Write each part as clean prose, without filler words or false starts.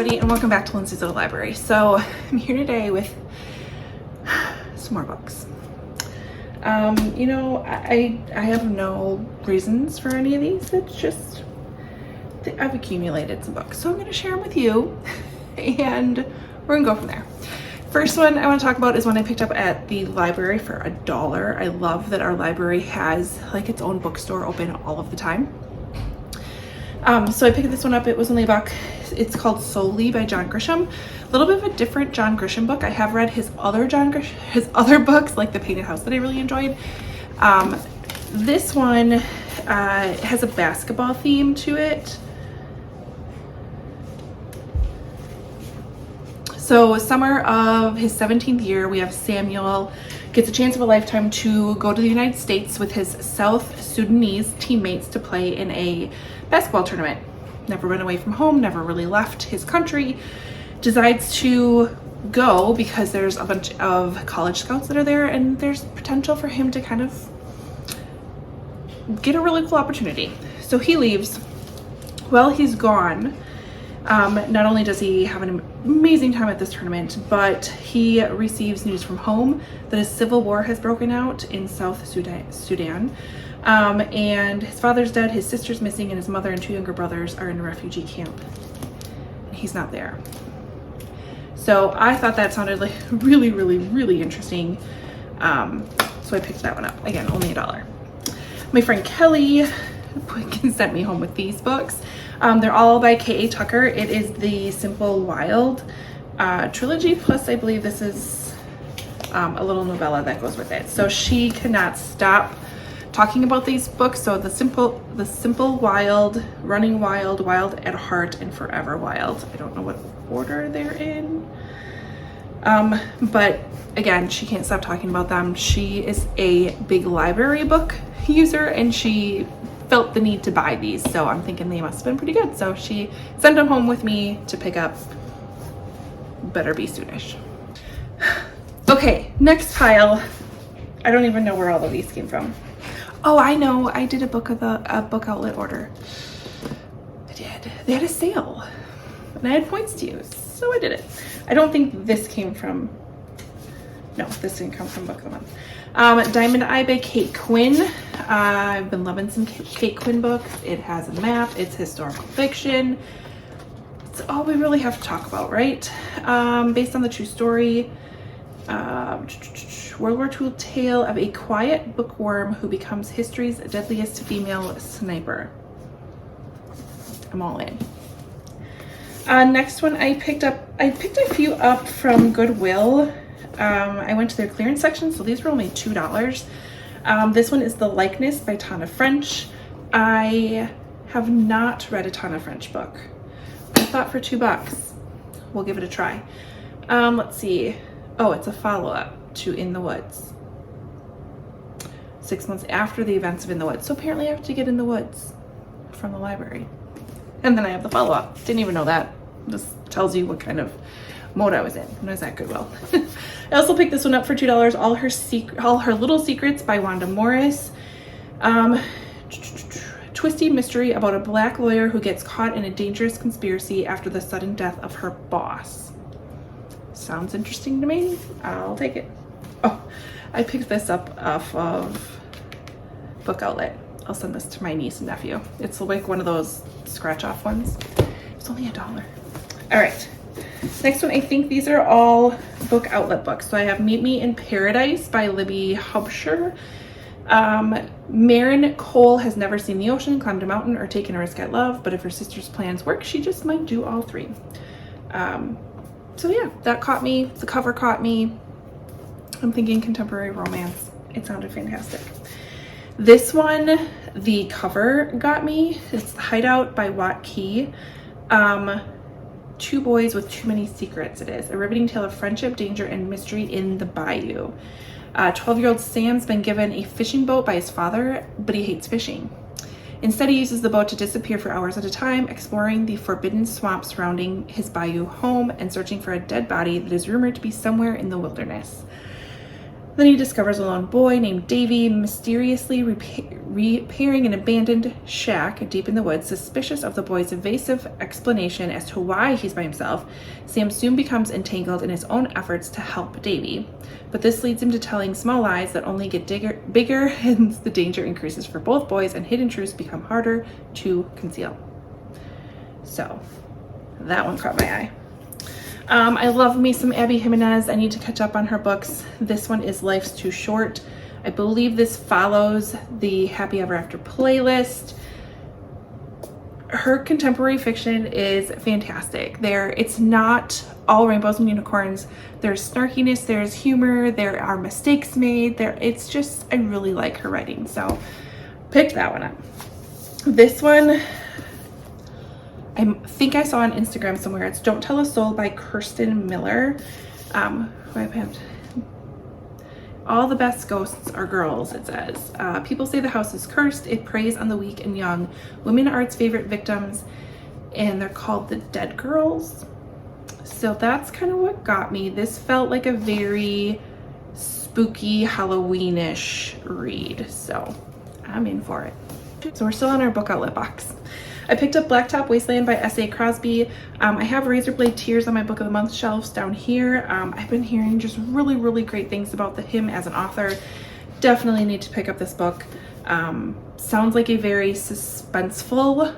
everybody, and welcome back to Lindsay's Little Library. So I'm here today with some more books. You know, I have no reasons for any of these. It's just I've accumulated some books, so I'm going to share them with you, and we're gonna go from there. First one I want to talk about is one I picked up at the library for $1. I love that our library has like its own bookstore open all of the time. So I picked this one up. It was only $1. It's called Solely by John Grisham. A little bit of a different John Grisham book. I have read his other books, like The Painted House, that I really enjoyed. This one has a basketball theme to it. So summer of his 17th year, we have Samuel gets a chance of a lifetime to go to the United States with his South Sudanese teammates to play in a basketball tournament. Never been away from home, never really left his country. Decides to go because there's a bunch of college scouts that are there, and there's potential for him to kind of get a really cool opportunity. So he leaves. While he's gone, not only does he have an amazing time at this tournament, but he receives news from home that a civil war has broken out in South Sudan. And his father's dead, his sister's missing, and his mother and 2 younger brothers are in a refugee camp. And he's not there. So I thought that sounded like really, really, really interesting. So I picked that one up. Again, only $1. My friend Kelly sent me home with these books. They're all by K.A. Tucker. It is the Simple Wild trilogy, plus I believe this is a little novella that goes with it. So she cannot stop talking about these books. So the simple Wild, Running Wild, Wild at Heart, and Forever Wild. I don't know what order they're in. But again, she can't stop talking about them. She is a big library book user, and she felt the need to buy these, so I'm thinking they must have been pretty good. So she sent them home with me to pick up. Better be soonish. Okay, next pile. I don't even know where all of these came from. Oh, I know. I did a book outlet order. I did. They had a sale, and I had points to use, so I did it. I don't think this came from. No, this didn't come from Book of the Month. Diamond Eye by Kate Quinn. I've been loving some Kate Quinn books. It has a map. It's historical fiction. It's all we really have to talk about, right? Based on the true story. World War II tale of a quiet bookworm who becomes history's deadliest female sniper. I'm all in. Next one I picked a few up from Goodwill. I went to their clearance section, so these were only $2. This one is The Likeness by Tana French. I have not read a Tana French book. I thought for $2, we'll give it a try. Let's see. Oh, it's a follow-up to In the Woods. 6 months after the events of In the Woods. So apparently I have to get In the Woods from the library. And then I have the follow-up. Didn't even know that. This tells you what kind of mode I was in when I was at Goodwill. I also picked this one up for $2. All Her Little Secrets by Wanda Morris. Twisty mystery about a black lawyer who gets caught in a dangerous conspiracy after the sudden death of her boss. Sounds interesting to me. I'll take it. Oh, I picked this up off of Book Outlet. I'll send this to my niece and nephew. It's like one of those scratch off ones. It's only $1. All right. Next one, I think these are all Book Outlet books. So I have Meet Me in Paradise by Libby Hubsher. Marin Cole has never seen the ocean, climbed a mountain, or taken a risk at love, but if her sister's plans work, she just might do all 3. So yeah, that caught me. The cover caught me. I'm thinking contemporary romance. It sounded fantastic. This one, the cover got me. It's Hideout by Watt Key. 2 boys with too many secrets. It is a riveting tale of friendship, danger, and mystery in the bayou. 12-year-old Sam's been given a fishing boat by his father, but he hates fishing. Instead, he uses the boat to disappear for hours at a time, exploring the forbidden swamp surrounding his bayou home and searching for a dead body that is rumored to be somewhere in the wilderness. Then he discovers a lone boy named Davy mysteriously repairing an abandoned shack deep in the woods. Suspicious of the boy's evasive explanation as to why he's by himself, Sam soon becomes entangled in his own efforts to help Davy. But this leads him to telling small lies that only get bigger, and the danger increases for both boys, and hidden truths become harder to conceal. So that one caught my eye. I love me some Abby Jimenez. I need to catch up on her books. This one is Life's Too Short. I believe this follows the Happy Ever After playlist. Her contemporary fiction is fantastic. It's not all rainbows and unicorns. There's snarkiness, there's humor, there are mistakes made. It's just, I really like her writing. So picked that one up. This one, I think I saw on Instagram somewhere. It's Don't Tell a Soul by Kirsten Miller. Who I've had. All the best ghosts are girls, it says. People say the house is cursed. It preys on the weak and young. Women are its favorite victims, and they're called the Dead Girls. So that's kind of what got me. This felt like a very spooky, Halloween-ish read. So I'm in for it. So we're still on our book outlet box. I picked up Blacktop Wasteland by S.A. Crosby. I have Razorblade Tears on my book of the month shelves down here. I've been hearing just really, really great things about him as an author. Definitely need to pick up this book. Sounds like a very suspenseful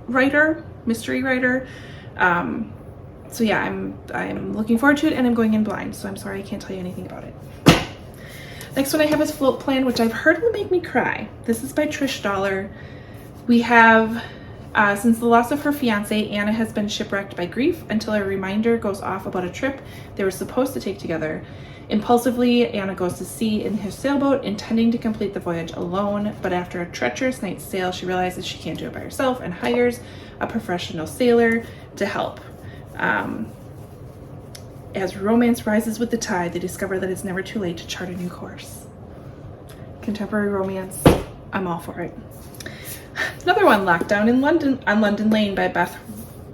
writer, mystery writer. So yeah, I'm looking forward to it, and I'm going in blind, so I'm sorry I can't tell you anything about it. Next one I have is Float Plan, which I've heard will make me cry. This is by Trish Dollar. We have, since the loss of her fiance, Anna has been shipwrecked by grief until a reminder goes off about a trip they were supposed to take together. Impulsively, Anna goes to sea in her sailboat, intending to complete the voyage alone, but after a treacherous night's sail, she realizes she can't do it by herself and hires a professional sailor to help. As romance rises with the tide, they discover that it's never too late to chart a new course. Contemporary romance, I'm all for it. Another one, Lockdown in London on London Lane by Beth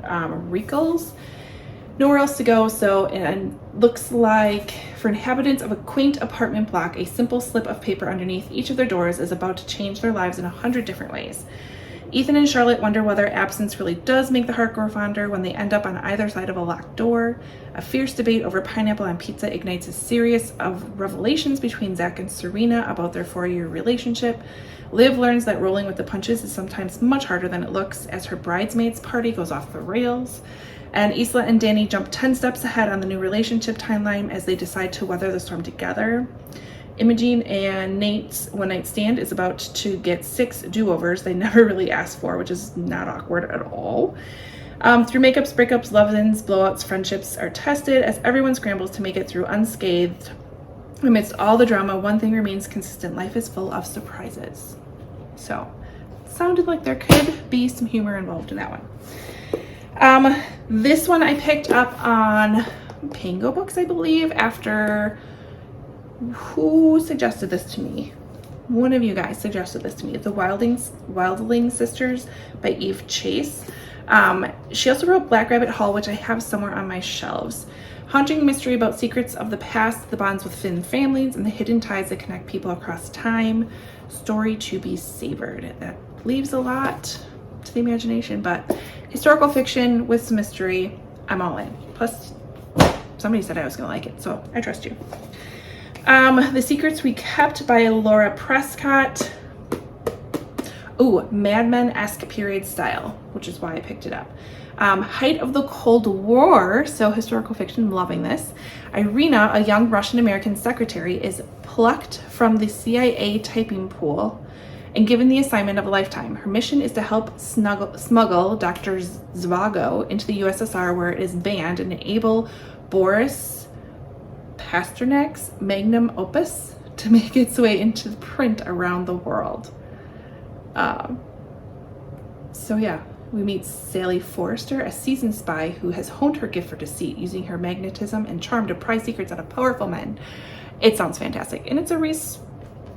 Rickles. Nowhere else to go, so it looks like for inhabitants of a quaint apartment block, a simple slip of paper underneath each of their doors is about to change their lives in 100 different ways. Ethan and Charlotte wonder whether absence really does make the heart grow fonder when they end up on either side of a locked door. A fierce debate over pineapple on pizza ignites a series of revelations between Zach and Serena about their 4-year relationship. Liv learns that rolling with the punches is sometimes much harder than it looks as her bridesmaids party goes off the rails. And Isla and Danny jump 10 steps ahead on the new relationship timeline as they decide to weather the storm together. Imogen and Nate's one-night stand is about to get 6 do-overs they never really asked for, which is not awkward at all. Through makeups, breakups, love-ins, blowouts, friendships are tested as everyone scrambles to make it through unscathed. Amidst all the drama, one thing remains consistent: life is full of surprises. So, sounded like there could be some humor involved in that one. This one I picked up on Pango Books, I believe, after... Who suggested this to me? One of you guys suggested this to me. It's the Wildling Sisters by Eve Chase. She also wrote Black Rabbit Hall, which I have somewhere on my shelves. Haunting mystery about secrets of the past, the bonds within families, and the hidden ties that connect people across time. Story to be savored. That leaves a lot to the imagination, but historical fiction with some mystery, I'm all in. Plus, somebody said I was gonna like it, so I trust you. The Secrets We Kept by Laura Prescott. Ooh, Mad Men-esque period style, which is why I picked it up. Height of the Cold War, so historical fiction, loving this. Irina, a young Russian-American secretary, is plucked from the CIA typing pool and given the assignment of a lifetime. Her mission is to help smuggle Dr. Zvago into the USSR, where it is banned, and enable Boris Pasternak's magnum opus to make its way into print around the world. So yeah, we meet Sally Forrester, a seasoned spy who has honed her gift for deceit, using her magnetism and charm to pry secrets out of powerful men. It sounds fantastic, and it's a Reese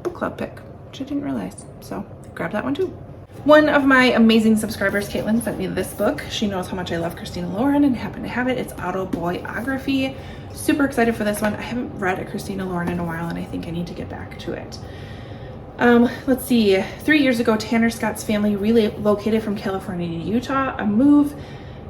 book club pick, which I didn't realize, so grab that one too. One of my amazing subscribers, Caitlin, sent me this book. She knows how much I love Christina Lauren and happen to have it. It's Autoboyography. Super excited for this one. I haven't read a Christina Lauren in a while, and I think I need to get back to it. Let's see. 3 years ago, Tanner Scott's family relocated from California to Utah, a move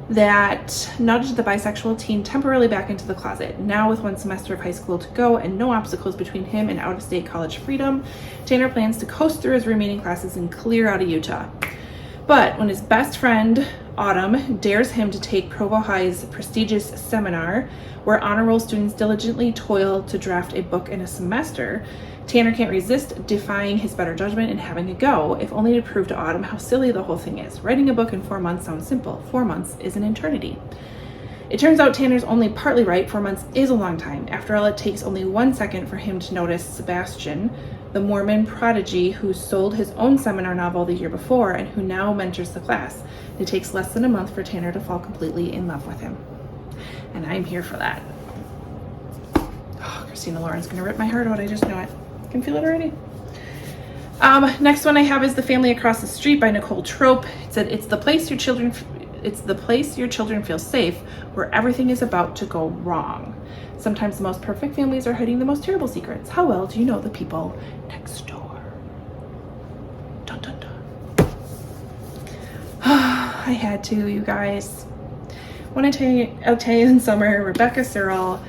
that nudged the bisexual teen temporarily back into the closet. Now, with 1 semester of high school to go and no obstacles between him and out-of-state college freedom, Tanner plans to coast through his remaining classes and clear out of Utah. But when his best friend, Autumn, dares him to take Provo High's prestigious seminar, where honor roll students diligently toil to draft a book in a semester, Tanner can't resist defying his better judgment and having a go, if only to prove to Autumn how silly the whole thing is. Writing a book in 4 months sounds simple. 4 months is an eternity. It turns out Tanner's only partly right. 4 months is a long time. After all, it takes only 1 second for him to notice Sebastian, the Mormon prodigy who sold his own seminar novel the year before and who now mentors the class. It takes less than a month for Tanner to fall completely in love with him. And I'm here for that. Oh, Christina Lauren's gonna rip my heart out. I just know it. I can feel it already. Next one I have is The Family Across the Street by Nicole Trope. It said, it's the place your children feel safe, where everything is about to go wrong. Sometimes the most perfect families are hiding the most terrible secrets. How well do you know the people next door? Dun dun dun. I had to, you guys. When Italian Summer, Rebecca Searle,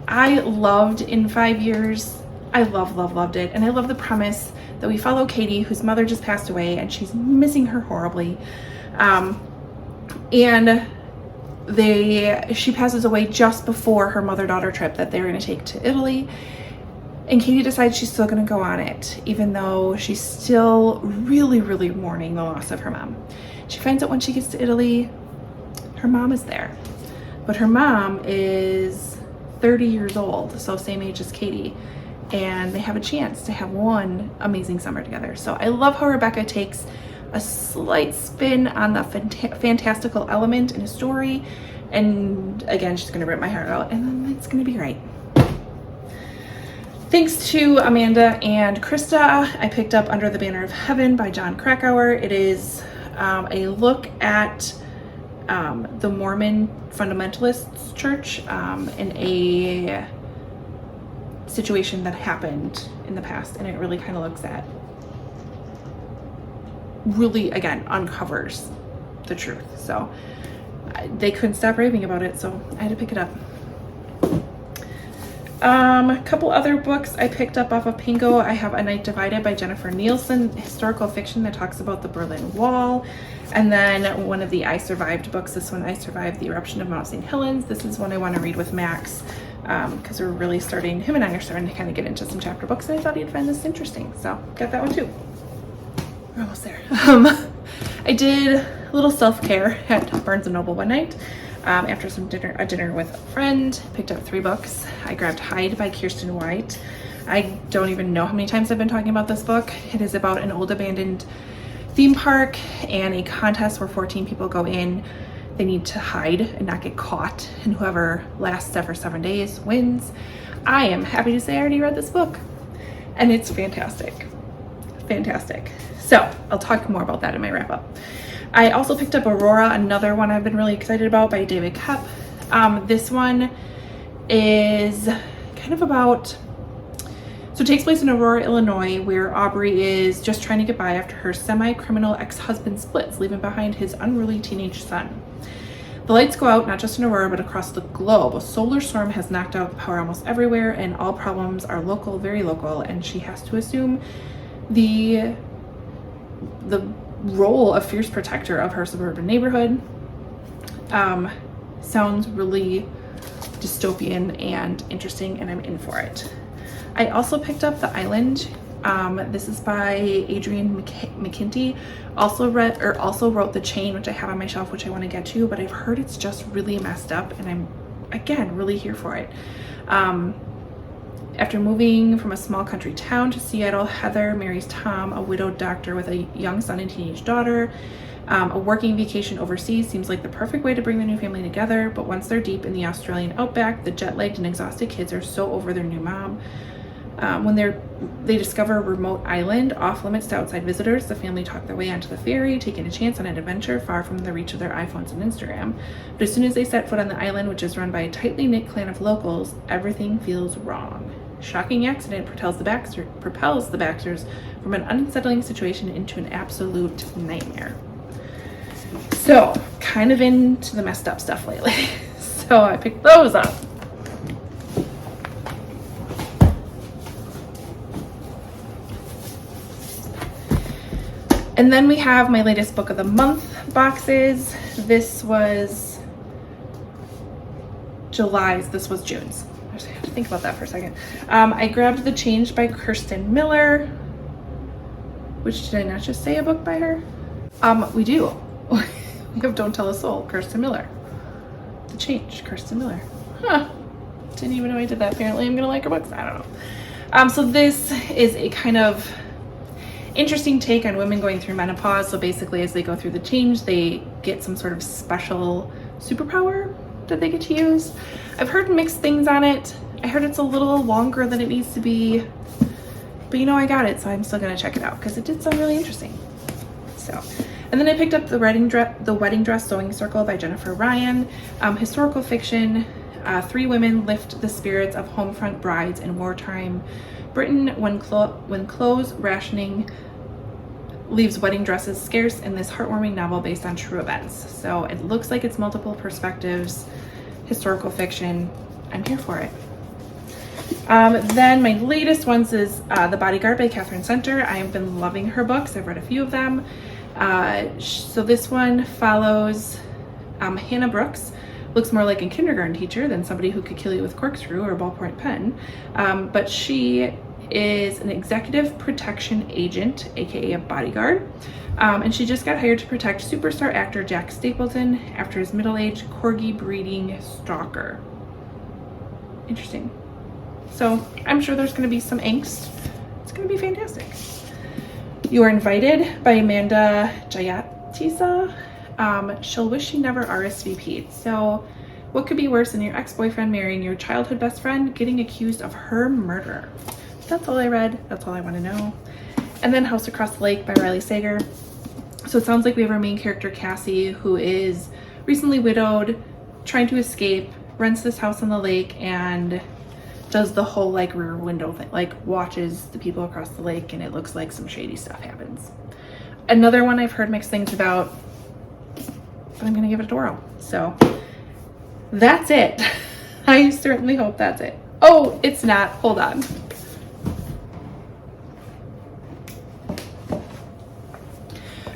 I loved in 5 years. I loved it. And I love the premise that we follow Katie, whose mother just passed away, and she's missing her horribly. And she passes away just before her mother-daughter trip that they're going to take to Italy. And Katie decides she's still going to go on it, even though she's still really, really mourning the loss of her mom. She finds out when she gets to Italy, her mom is there. But her mom is 30 years old, so same age as Katie. And they have a chance to have one amazing summer together. So I love how Rebecca takes a slight spin on the fantastical element in a story. And again, she's gonna rip my heart out, and then it's gonna be great. Thanks to Amanda and Krista, I picked up Under the Banner of Heaven by John Krakauer. It is a look at the Mormon fundamentalists church in a situation that happened in the past, and it really kind of looks at, really again uncovers the truth. So they couldn't stop raving about it, so I had to pick it up. A couple other books I picked up off of Pingo. I have A Night Divided by Jennifer Nielsen, historical fiction that talks about the Berlin Wall. And then one of the I Survived books, this one, I Survived the Eruption of Mount St. Helens. This is one I want to read with Max, because him and I are starting to kind of get into some chapter books, and I thought he'd find this interesting. So got that one too. We're almost there. I did a little self-care at Barnes & Noble one night. After a dinner with a friend, picked up 3 books. I grabbed Hide by Kirsten White. I don't even know how many times I've been talking about this book. It is about an old abandoned theme park and a contest where 14 people go in. They need to hide and not get caught, and whoever lasts there for 7 days wins. I am happy to say I already read this book, and it's fantastic. Fantastic. So I'll talk more about that in my wrap up. I also picked up Aurora, another one I've been really excited about by David Koepp. This one is kind of about, so it takes place in Aurora, Illinois, where Aubrey is just trying to get by after her semi-criminal ex-husband splits, leaving behind his unruly teenage son. The lights go out not just in Aurora, but across the globe. A solar storm has knocked out the power almost everywhere, and all problems are local, very local, and she has to assume the role of fierce protector of her suburban neighborhood. Sounds really dystopian and interesting, and I'm in for it. I also picked up The Island. This is by Adrienne McKinty. Also wrote The Chain, which I have on my shelf, which I want to get to, but I've heard it's just really messed up, and I'm again really here for it. After moving from a small country town to Seattle, Heather marries Tom, a widowed doctor with a young son and teenage daughter. A working vacation overseas seems like the perfect way to bring the new family together, but once they're deep in the Australian outback, the jet-lagged and exhausted kids are so over their new mom. When they discover a remote island off limits to outside visitors, the family talk their way onto the ferry, taking a chance on an adventure far from the reach of their iPhones and Instagram. But as soon as they set foot on the island, which is run by a tightly knit clan of locals, everything feels wrong. Shocking accident propels the Baxters from an unsettling situation into an absolute nightmare. So, kind of into the messed up stuff lately. So I picked those up. And then we have my latest book of the month boxes. This was July's, this was June's. I just had to think about that for a second. I grabbed The Change by Kirsten Miller, which, did I not just say a book by her? We do. We have Don't Tell a Soul, Kirsten Miller. The Change, Kirsten Miller. Huh. Didn't even know I did that. Apparently I'm gonna like her books. I don't know. So this is a kind of interesting take on women going through menopause. So basically, as they go through the change, they get some sort of special superpower that they get to use. I've heard mixed things on it. I heard it's a little longer than it needs to be, but you know, I got it, so I'm still gonna check it out because it did sound really interesting. So, and then I picked up The Wedding Dress Sewing Circle by Jennifer Ryan. Historical fiction. 3 women lift the spirits of homefront brides in wartime Britain when clothes rationing leaves wedding dresses scarce in this heartwarming novel based on true events. So it looks like it's multiple perspectives, historical fiction. I'm here for it. Then my latest ones is The Bodyguard by Catherine Center. I have been loving her books. I've read a few of them. So this one follows Hannah Brooks. Looks more like a kindergarten teacher than somebody who could kill you with corkscrew or a ballpoint pen. But she is an executive protection agent, aka a bodyguard. And she just got hired to protect superstar actor Jack Stapleton after his middle-aged corgi breeding stalker. Interesting. So I'm sure there's going to be some angst. It's going to be fantastic. You Are Invited by Amanda Jayatisa. She'll wish she never RSVP'd. So what could be worse than your ex-boyfriend marrying your childhood best friend, getting accused of her murder? That's all I read. That's all I want to know. And then House Across the Lake by Riley Sager. So it sounds like we have our main character Cassie, who is recently widowed, trying to escape, rents this house on the lake, and does the whole like rear window thing, like watches the people across the lake, and it looks like some shady stuff happens. Another one I've heard mixed things about, but I'm gonna give it a whirl. So that's it. I certainly hope that's it. Oh, it's not. Hold on.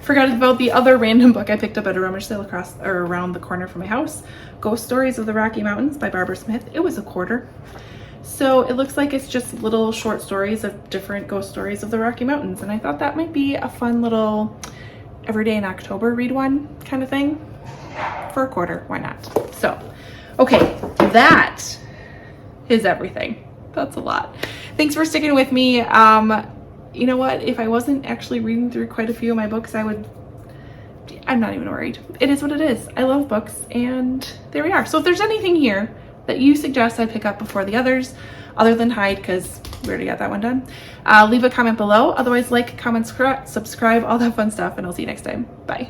Forgot about the other random book I picked up at a rummage sale around the corner from my house. Ghost Stories of the Rocky Mountains by Barbara Smith. It was $1.25. So it looks like it's just little short stories of different ghost stories of the Rocky Mountains. And I thought that might be a fun little every day in October read one kind of thing for $0.25. Why not? So, okay, that is everything. That's a lot. Thanks for sticking with me. You know what? If I wasn't actually reading through quite a few of my books, I'm not even worried. It is what it is. I love books, and there we are. So if there's anything here that you suggest I pick up before the others, other than Hide, because we already got that one done, leave a comment below. Otherwise, like, comment, subscribe, all that fun stuff, and I'll see you next time. Bye.